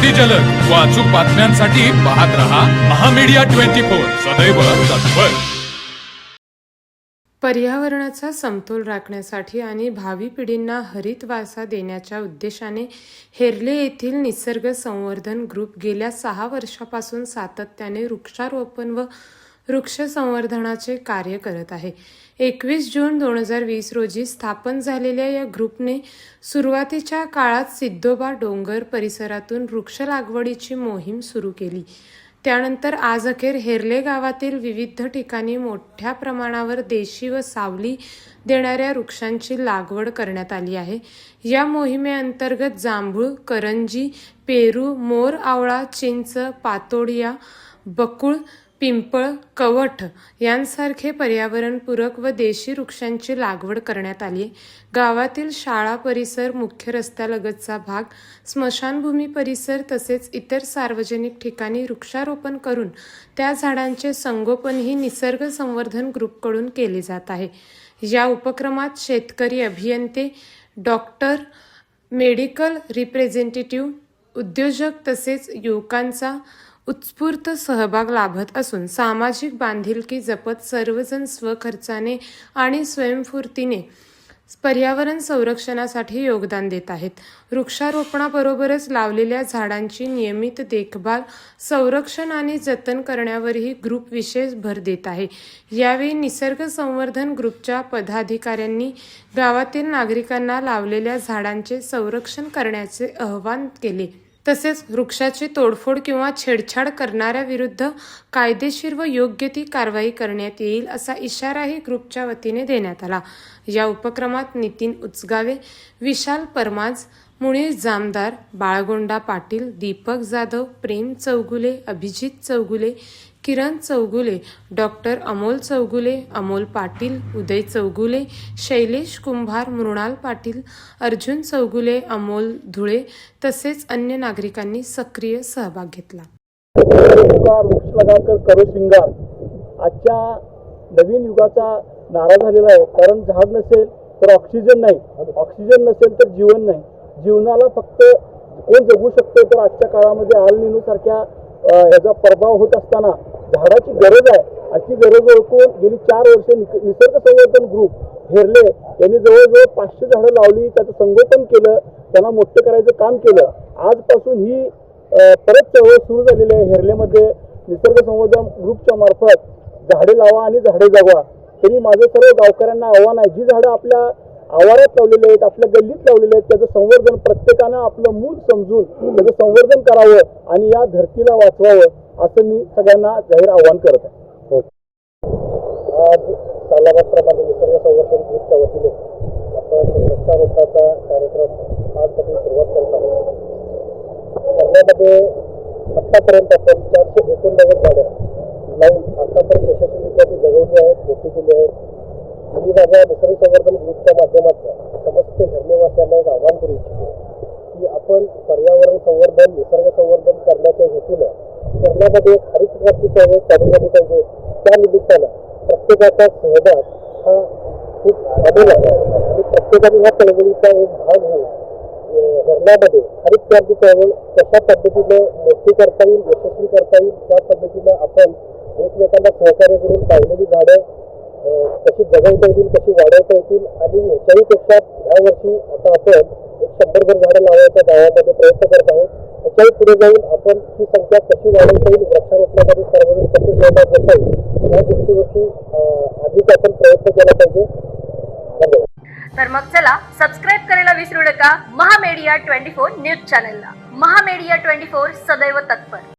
अगदी जलद व अचूक बातम्यांसाठी पाहत रहा महामीडिया 24 सदैव तत्पर। पर्यावरणाचा समतोल राखण्यासाठी आणि भावी पिढींना हरित वारसा देण्याच्या उद्देशाने हेर्ले येथील निसर्ग संवर्धन ग्रुप गेल्या 6 वर्षापासून सातत्याने वृक्षारोपण व वृक्ष संवर्धनाचे कार्य करत आहे। 21 जून 2020 रोजी स्थापन झालेल्या या ग्रुपने सुरुवातीच्या काळात सिद्धोबा डोंगर परिसरातून वृक्ष लागवडीची मोहीम सुरू केली। त्यानंतर आज अखेर हेर्ले गावातील विविध ठिकाणी मोठ्या प्रमाणावर देशी व सावली देणाऱ्या वृक्षांची लागवड करण्यात आली आहे। या मोहिमेअंतर्गत जांभूळ, करंजी, पेरू, मोर, आवळा, चिंच, पातोडिया, बकुळ, पिंपळ, कवठ यांसारखे पर्यावरणपूरक व देशी वृक्षांची लागवड करण्यात आली। गावातील शाळा परिसर, मुख्य रस्त्यालगतचा भाग, स्मशानभूमी परिसर तसेच इतर सार्वजनिक ठिकाणी वृक्षारोपण करून त्या झाडांचे संगोपनही निसर्ग संवर्धन ग्रुपकडून केले जात आहे। या उपक्रमात शेतकरी, अभियंते, डॉक्टर, मेडिकल रिप्रेझेंटेटिव्ह, उद्योजक तसेच युवकांचा उत्स्फूर्त सहभाग लाभत असून सामाजिक बांधिलकी जपत सर्वजण स्वखर्चाने आणि स्वयंस्फूर्तीने पर्यावरण संरक्षणासाठी योगदान देत आहेत। वृक्षारोपणाबरोबरच लावलेल्या झाडांची नियमित देखभाल, संरक्षण आणि जतन करण्यावरही ग्रुप विशेष भर देत आहे। यावेळी निसर्ग संवर्धन ग्रुपच्या पदाधिकाऱ्यांनी गावातील नागरिकांना लावलेल्या झाडांचे संरक्षण करण्याचे आवाहन केले। तसेच वृक्षाची तोडफोड किंवा छेडछाड करणाऱ्याविरुद्ध कायदेशीर व योग्य ती कारवाई करण्यात येईल असा इशाराही ग्रुपच्या वतीने देण्यात आला। या उपक्रमात नितीन उचगावे, विशाल परमाज, मुनीर जामदार, बाळगोंडा पाटील, दीपक जाधव, प्रेम चौगुले, अभिजित चौगुले, किरण चौगुले, डॉक्टर अमोल चौगुले, अमोल पाटील, उदय चौगुले, शैलेश कुंभार, मृणाल पाटील, अर्जुन चौगुले, अमोल धुळे तसेच अन्य नागरिकांनी सक्रिय सहभाग घेतला। वृक्ष लगाकर करो श्रृंगार आजच्या नवीन युगाचा नारा झालेला आहे। कारण झाड नसेल तर ऑक्सिजन नाही, ऑक्सिजन नसेल तर जीवन नाही। जीवनाला फक्त कोण जगू शकतो तर आजच्या काळामध्ये आल निनो सारख्या ह्याचा प्रभाव होत असताना झाडाची गरज आहे। अशी गरज ओळखून गेली 4 वर्षे निसर्ग संवर्धन ग्रुप हेर्ले यांनी जवळजवळ 500 झाडं लावली, त्याचं संगोपन केलं, त्यांना मोठं करायचं काम केलं। आजपासून ही परत चळवळ सुरू झालेली आहे। हेर्लेमध्ये निसर्ग संवर्धन ग्रुपच्या मार्फत झाडे लावा आणि झाडे जगवा। तरी माझं सर्व गावकऱ्यांना आव्हान आहे, जी झाडं आपल्या आवारात लावलेले आहेत, आपल्या गल्लीत लावलेले आहेत, त्याचं संवर्धन प्रत्येकानं आपलं मूल समजून त्याचं संवर्धन करावं आणि या धरतीला वाचवावं असं मी सगळ्यांना जाहीर आवाहन करत आहे। आज सालाबादप्रमाणे निसर्ग संवर्धन ग्रुपच्या वतीने आपण वृक्षारोपणाचा कार्यक्रम आजपासून सुरुवात करत आहोत। त्यामध्ये आतापर्यंत आपण 489 झाडं लावून आतापर्यंत यशस्वीरित्या ती जगवली आहेत, मोठी केली आहेत। मी माझ्या निसर्ग संवर्धन ग्रुपच्या माध्यमातून समस्त हेर्लेवासियांना एक आवाहन करू इच्छितो की आपण पर्यावरण संवर्धन, निसर्ग संवर्धन करण्याच्या हेतूनं हेर्ल्यामध्ये हरित क्रांती चळवळ चालू झाली पाहिजे। त्या निमित्तानं प्रत्येकाचा सहभाग हा खूप अमूल्य आहे आणि प्रत्येकाने ह्या चळवळीचा एक भाग होऊन हेर्ल्यामध्ये हरित क्रांती चळवळ कशा पद्धतीनं मोठी करता येईल, यशस्वी करता येईल, त्या पद्धतीनं आपण एकमेकांना सहकार्य करून लावलेली झाडं कशी जगवता येतील, कशी वाढवता येतील आणि ह्याच्याही पेक्षा ह्या वर्षी आता आपण 100 झाडं लावायच्या गावामध्ये प्रयत्न करत आहोत। त्याच्याही पुढे जाऊन आपण ही संख्या कशी वाढवता येईल, वृक्षारोपणामध्ये सर्वजण कसे सहभाग घेता येईल या गोष्टीवरती अधिक आपण प्रयत्न केला पाहिजे। धन्यवाद। तर मग चला सबस्क्राईब करायला विसरू नका महामीडिया 24 न्यूज चॅनलला। महामीडिया 24 सदैव तत्पर।